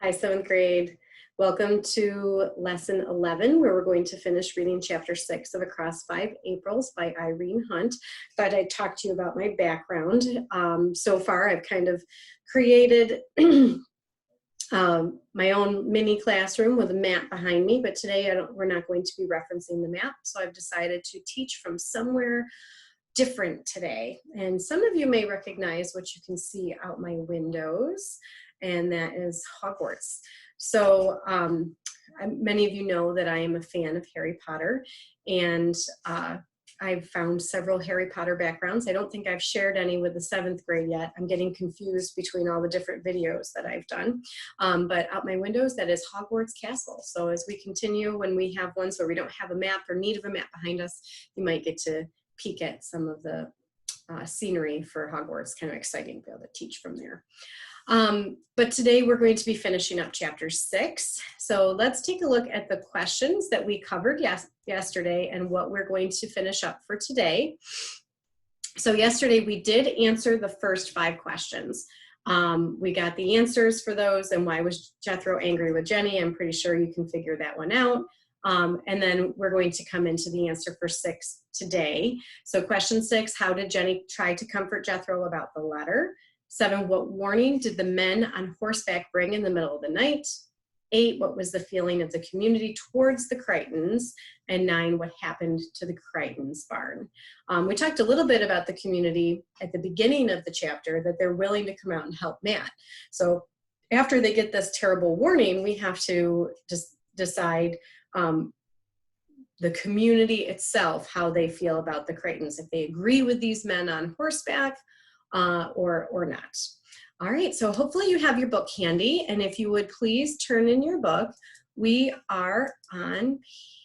Hi, seventh grade. Welcome to lesson 11, where we're going to finish reading chapter 6 of Across 5 Aprils by Irene Hunt. Thought I'd talk to you about my background. So far, I've kind of created my own mini classroom with a map behind me, but today we're not going to be referencing the map, so I've decided to teach from somewhere different today. And some of you may recognize what you can see out my windows, and that is Hogwarts. So many of you know that I am a fan of Harry Potter, and I've found several Harry Potter backgrounds. I don't think I've shared any with the 7th grade yet. I'm getting confused between all the different videos that I've done. But out my windows, that is Hogwarts Castle. So as we continue, when we have ones where we don't have a map or need of a map behind us, you might get to peek at some of the scenery for Hogwarts. Kind of exciting to be able to teach from there. But today we're going to be finishing up chapter 6. So let's take a look at the questions that we covered yesterday and what we're going to finish up for today. So yesterday we did answer the first 5 questions. We got the answers for those, and why was Jethro angry with Jenny? I'm pretty sure you can figure that one out. And then we're going to come into the answer for 6 today. So question 6, how did Jenny try to comfort Jethro about the letter? 7, what warning did the men on horseback bring in the middle of the night? 8, what was the feeling of the community towards the Crichtons? And 9, what happened to the Crichtons barn? We talked a little bit about the community at the beginning of the chapter, that they're willing to come out and help Matt. So after they get this terrible warning, we have to just decide the community itself, how they feel about the Crichtons, if they agree with these men on horseback or not. All right, so hopefully you have your book handy, and if you would please turn in your book. We are on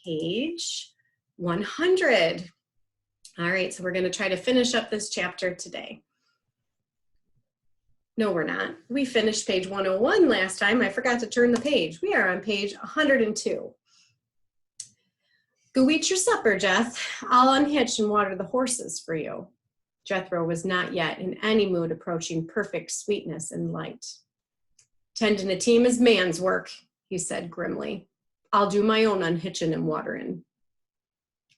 page 100. All right, so we're going to try to finish up this chapter today. No, we're not. We finished page 101 last time. I forgot to turn the page. We are on page 102. Go eat your supper, Jeth. I'll unhitch and water the horses for you. Jethro was not yet in any mood approaching perfect sweetness and light. Tending a team is man's work, he said grimly. I'll do my own unhitching and watering.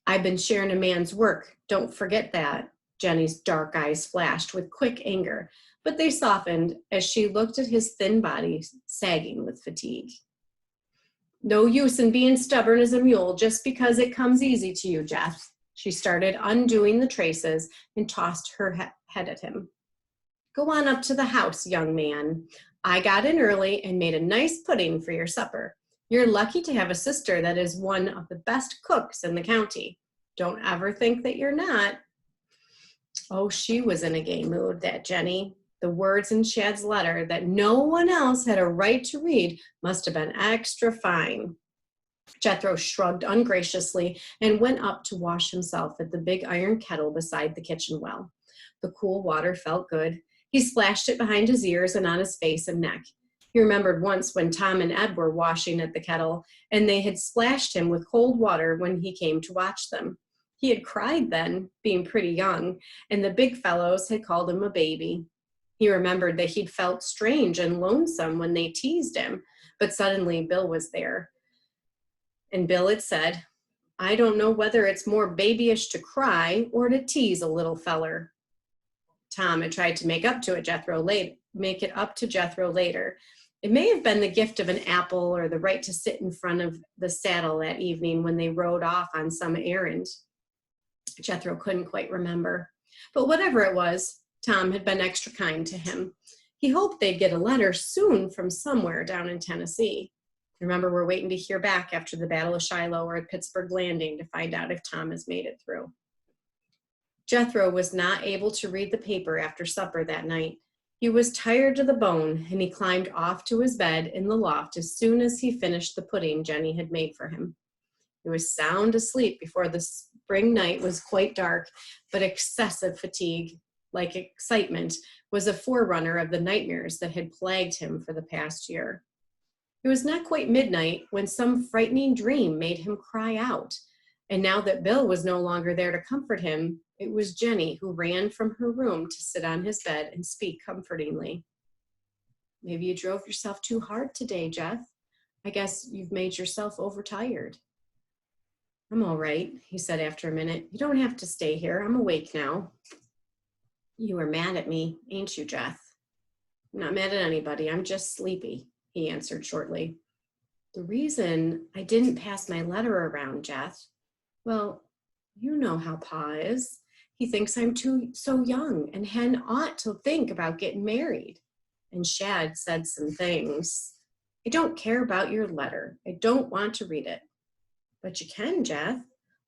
I've been sharing a man's work. Don't forget that. Jenny's dark eyes flashed with quick anger, but they softened as she looked at his thin body sagging with fatigue. No use in being stubborn as a mule just because it comes easy to you, Jeth. She started undoing the traces and tossed her head at him. Go on up to the house, young man. I got in early and made a nice pudding for your supper. You're lucky to have a sister that is one of the best cooks in the county. Don't ever think that you're not. Oh, she was in a gay mood, that Jenny. The words in Chad's letter that no one else had a right to read must have been extra fine. Jethro shrugged ungraciously and went up to wash himself at the big iron kettle beside the kitchen well. The cool water felt good. He splashed it behind his ears and on his face and neck. He remembered once when Tom and Ed were washing at the kettle, and they had splashed him with cold water when he came to watch them. He had cried then, being pretty young, and the big fellows had called him a baby. He remembered that he'd felt strange and lonesome when they teased him, but suddenly Bill was there. And Bill had said, I don't know whether it's more babyish to cry or to tease a little feller. Tom had tried to make it up to Jethro later. It may have been the gift of an apple or the right to sit in front of the saddle that evening when they rode off on some errand. Jethro couldn't quite remember. But whatever it was, Tom had been extra kind to him. He hoped they'd get a letter soon from somewhere down in Tennessee. Remember, we're waiting to hear back after the Battle of Shiloh or at Pittsburgh Landing to find out if Tom has made it through. Jethro was not able to read the paper after supper that night. He was tired to the bone, and he climbed off to his bed in the loft as soon as he finished the pudding Jenny had made for him. He was sound asleep before the spring night was quite dark, but excessive fatigue, like excitement, was a forerunner of the nightmares that had plagued him for the past year. It was not quite midnight when some frightening dream made him cry out. And now that Bill was no longer there to comfort him, it was Jenny who ran from her room to sit on his bed and speak comfortingly. Maybe you drove yourself too hard today, Jeff. I guess you've made yourself overtired. I'm all right, he said after a minute. You don't have to stay here. I'm awake now. You were mad at me, ain't you, Jeff? I'm not mad at anybody. I'm just sleepy, he answered shortly. The reason I didn't pass my letter around, Jeff, well, you know how Pa is. He thinks I'm so young, and Hen ought to think about getting married. And Shad said some things. I don't care about your letter. I don't want to read it. But you can, Jeff.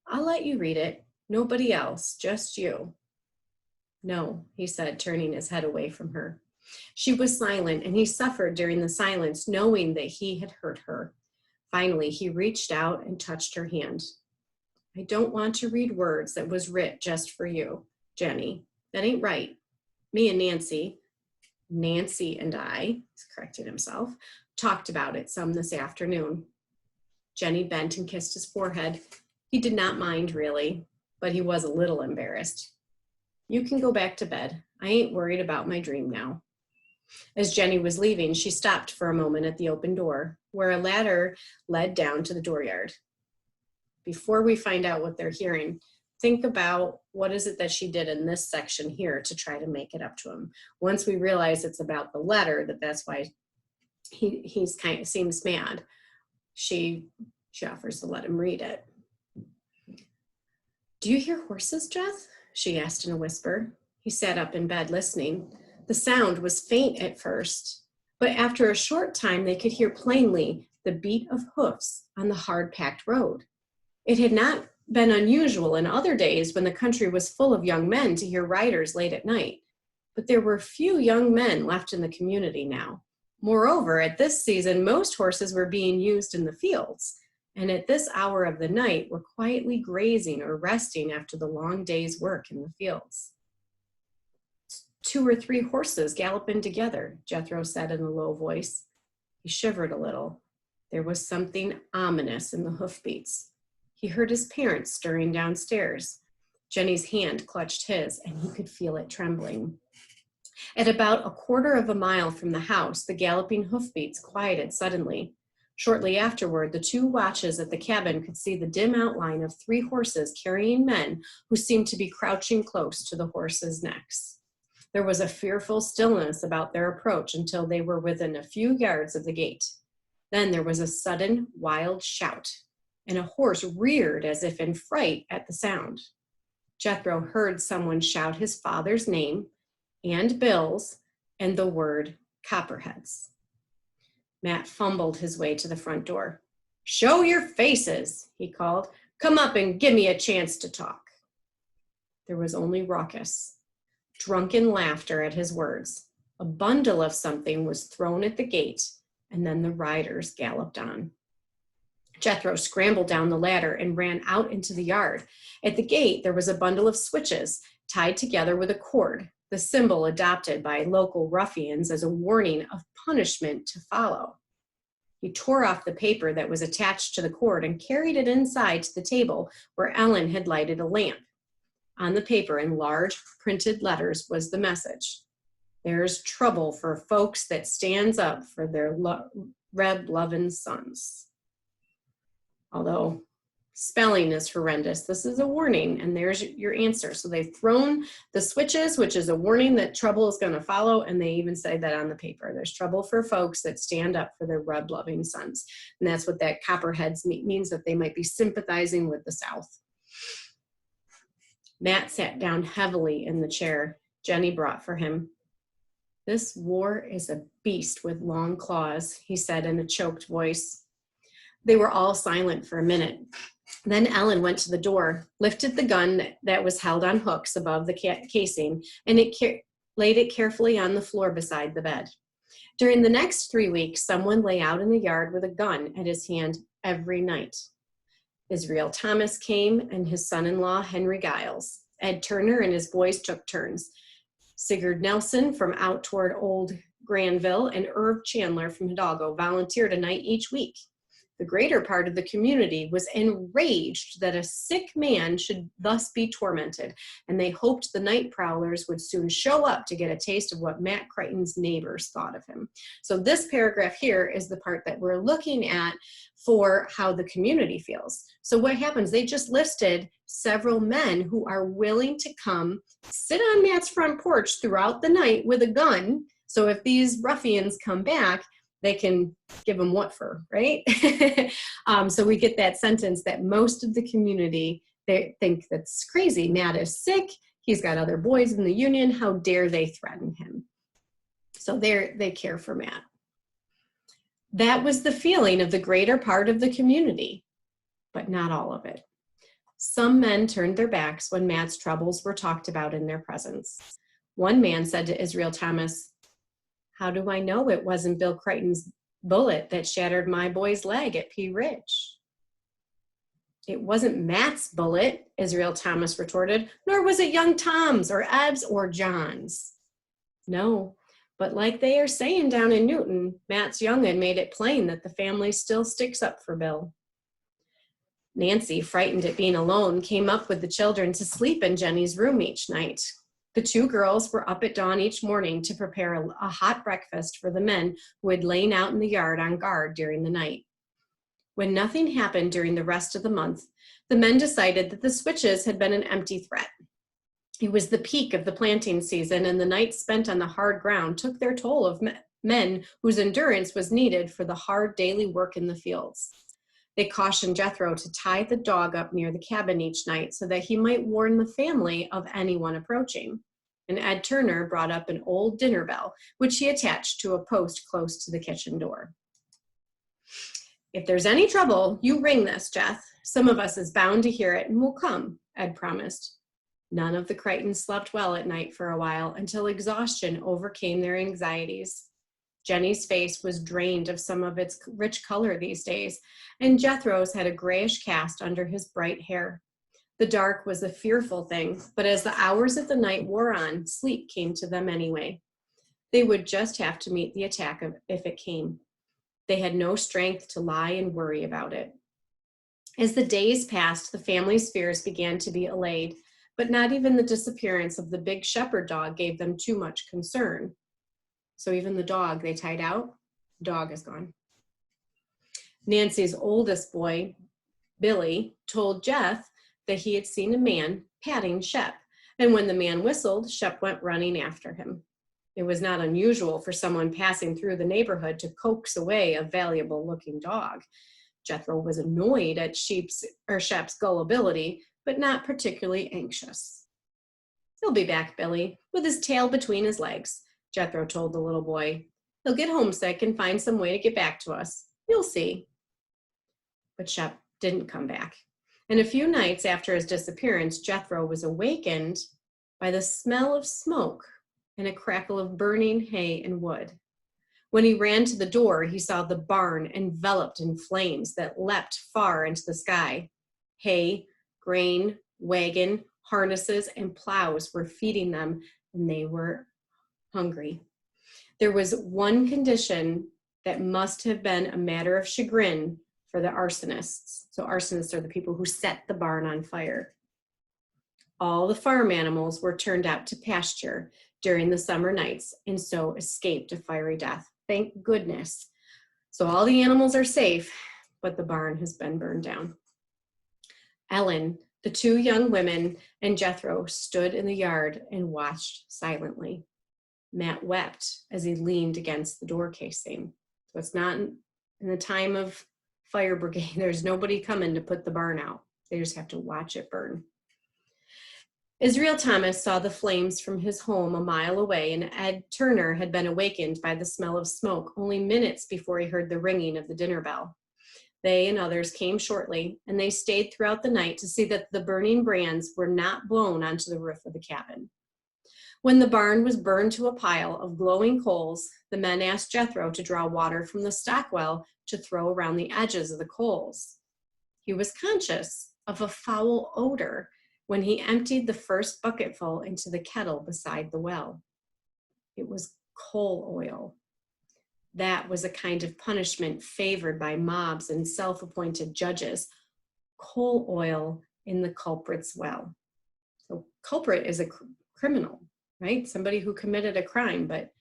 I'll let you read it. Nobody else, just you. No, he said, turning his head away from her. She was silent, and he suffered during the silence, knowing that he had hurt her. Finally, he reached out and touched her hand. I don't want to read words that was writ just for you, Jenny. That ain't right. Me and Nancy and I, he's corrected himself, talked about it some this afternoon. Jenny bent and kissed his forehead. He did not mind, really, but he was a little embarrassed. You can go back to bed. I ain't worried about my dream now. As Jenny was leaving, she stopped for a moment at the open door, where a ladder led down to the dooryard. Before we find out what they're hearing, think about what is it that she did in this section here to try to make it up to him. Once we realize it's about the letter, that's why he's kind of seems mad, she offers to let him read it. Do you hear horses, Jeff? She asked in a whisper. He sat up in bed listening. The sound was faint at first, but after a short time they could hear plainly the beat of hoofs on the hard-packed road. It had not been unusual in other days when the country was full of young men to hear riders late at night, but there were few young men left in the community now. Moreover, at this season, most horses were being used in the fields, and at this hour of the night were quietly grazing or resting after the long day's work in the fields. 2 or 3 horses galloping together, Jethro said in a low voice. He shivered a little. There was something ominous in the hoofbeats. He heard his parents stirring downstairs. Jenny's hand clutched his, and he could feel it trembling. At about a quarter of a mile from the house, the galloping hoofbeats quieted suddenly. Shortly afterward, the 2 watches at the cabin could see the dim outline of 3 horses carrying men who seemed to be crouching close to the horses' necks. There was a fearful stillness about their approach until they were within a few yards of the gate. Then there was a sudden, wild shout, and a horse reared as if in fright at the sound. Jethro heard someone shout his father's name and Bill's and the word Copperheads. Matt fumbled his way to the front door. Show your faces, he called. Come up and give me a chance to talk. There was only raucous, drunken laughter at his words. A bundle of something was thrown at the gate, and then the riders galloped on. Jethro scrambled down the ladder and ran out into the yard. At the gate, there was a bundle of switches tied together with a cord, the symbol adopted by local ruffians as a warning of punishment to follow. He tore off the paper that was attached to the cord and carried it inside to the table where Ellen had lighted a lamp. On the paper, in large printed letters, was the message. There's trouble for folks that stands up for their red-lovin' sons. Although spelling is horrendous, this is a warning, and there's your answer. So they've thrown the switches, which is a warning that trouble is going to follow, and they even say that on the paper. There's trouble for folks that stand up for their red-loving sons. And that's what that Copperheads means, that they might be sympathizing with the South. Matt sat down heavily in the chair Jenny brought for him. This war is a beast with long claws, he said in a choked voice. They were all silent for a minute. Then Ellen went to the door, lifted the gun that was held on hooks above the casing, and laid it carefully on the floor beside the bed. During the next 3 weeks, someone lay out in the yard with a gun at his hand every night. Israel Thomas came, and his son-in-law, Henry Giles. Ed Turner and his boys took turns. Sigurd Nelson from out toward Old Granville and Irv Chandler from Hidalgo volunteered a night each week. The The greater part of the community was enraged that a sick man should thus be tormented, and they hoped the night prowlers would soon show up to get a taste of what Matt Crichton's neighbors thought of him. So this paragraph here is the part that we're looking at for how the community feels. So what happens? They just listed several men who are willing to come sit on Matt's front porch throughout the night with a gun. So if these ruffians come back, they can give them what for, right? So we get that sentence that most of the community, they think that's crazy. Matt is sick. He's got other boys in the union. How dare they threaten him? So they care for Matt. That was the feeling of the greater part of the community, but not all of it. Some men turned their backs when Matt's troubles were talked about in their presence. One man said to Israel Thomas, "How do I know it wasn't Bill Crichton's bullet that shattered my boy's leg at Pea Ridge?" "It wasn't Matt's bullet," Israel Thomas retorted, "nor was it young Tom's or Eb's or John's." "No, but like they are saying down in Newton, Matt's young'un made it plain that the family still sticks up for Bill." Nancy, frightened at being alone, came up with the children to sleep in Jenny's room each night. The two girls were up at dawn each morning to prepare a hot breakfast for the men who had lain out in the yard on guard during the night. When nothing happened during the rest of the month, the men decided that the switches had been an empty threat. It was the peak of the planting season, and the nights spent on the hard ground took their toll of men whose endurance was needed for the hard daily work in the fields. They cautioned Jethro to tie the dog up near the cabin each night so that he might warn the family of anyone approaching. And Ed Turner brought up an old dinner bell, which he attached to a post close to the kitchen door. "If there's any trouble, you ring this, Jeth. Some of us is bound to hear it and will come," Ed promised. None of the Crichtons slept well at night for a while until exhaustion overcame their anxieties. Jenny's face was drained of some of its rich color these days, and Jethro's had a grayish cast under his bright hair. The dark was a fearful thing, but as the hours of the night wore on, sleep came to them anyway. They would just have to meet the attack if it came. They had no strength to lie and worry about it. As the days passed, the family's fears began to be allayed, but not even the disappearance of the big shepherd dog gave them too much concern. So even the dog they tied out, the dog is gone. Nancy's oldest boy, Billy, told Jeth that he had seen a man patting Shep, and when the man whistled, Shep went running after him. It was not unusual for someone passing through the neighborhood to coax away a valuable-looking dog. Jethro was annoyed at Shep's gullibility, but not particularly anxious. "He'll be back, Billy, with his tail between his legs," Jethro told the little boy. "He'll get homesick and find some way to get back to us. You'll see." But Shep didn't come back. And a few nights after his disappearance, Jethro was awakened by the smell of smoke and a crackle of burning hay and wood. When he ran to the door, he saw the barn enveloped in flames that leapt far into the sky. Hay, grain, wagon, harnesses, and plows were feeding them, and they were hungry. There was one condition that must have been a matter of chagrin for the arsonists. So arsonists are the people who set the barn on fire. All the farm animals were turned out to pasture during the summer nights and so escaped a fiery death. Thank goodness. So all the animals are safe, but the barn has been burned down. Ellen, the two young women, and Jethro stood in the yard and watched silently. Matt wept as he leaned against the door casing. So it's not in the time of fire brigade. There's nobody coming to put the barn out. They just have to watch it burn. Israel Thomas saw the flames from his home a mile away, and Ed Turner had been awakened by the smell of smoke only minutes before he heard the ringing of the dinner bell. They and others came shortly, and they stayed throughout the night to see that the burning brands were not blown onto the roof of the cabin. When the barn was burned to a pile of glowing coals, the men asked Jethro to draw water from the stock well to throw around the edges of the coals. He was conscious of a foul odor when he emptied the first bucketful into the kettle beside the well. It was coal oil. that was a kind of punishment favored by mobs and self-appointed judges. Coal oil in the culprit's well. So culprit is a criminal, right? Somebody who committed a crime, but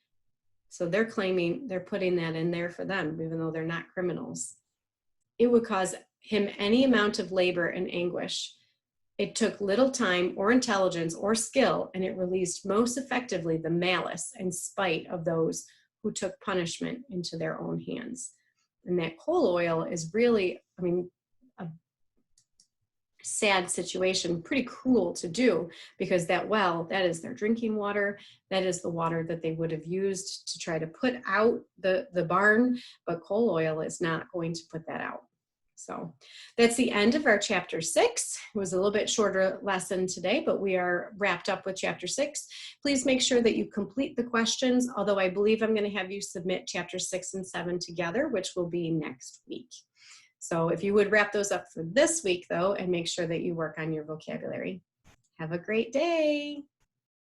so they're claiming, they're putting that in there for them, even though they're not criminals. It would cause him any amount of labor and anguish. It took little time or intelligence or skill, and it released most effectively the malice and spite of those who took punishment into their own hands. And that coal oil is really, I mean, a sad situation, pretty cruel to do, because that well, that is their drinking water. That is the water that they would have used to try to put out the barn, but coal oil is not going to put that out. So that's the end of our chapter 6. It was a little bit shorter lesson today, but we are wrapped up with chapter 6. Please make sure that you complete the questions, although I believe I'm going to have you submit chapter 6 and 7 together, which will be next week. So if you would wrap those up for this week, though, and make sure that you work on your vocabulary. Have a great day.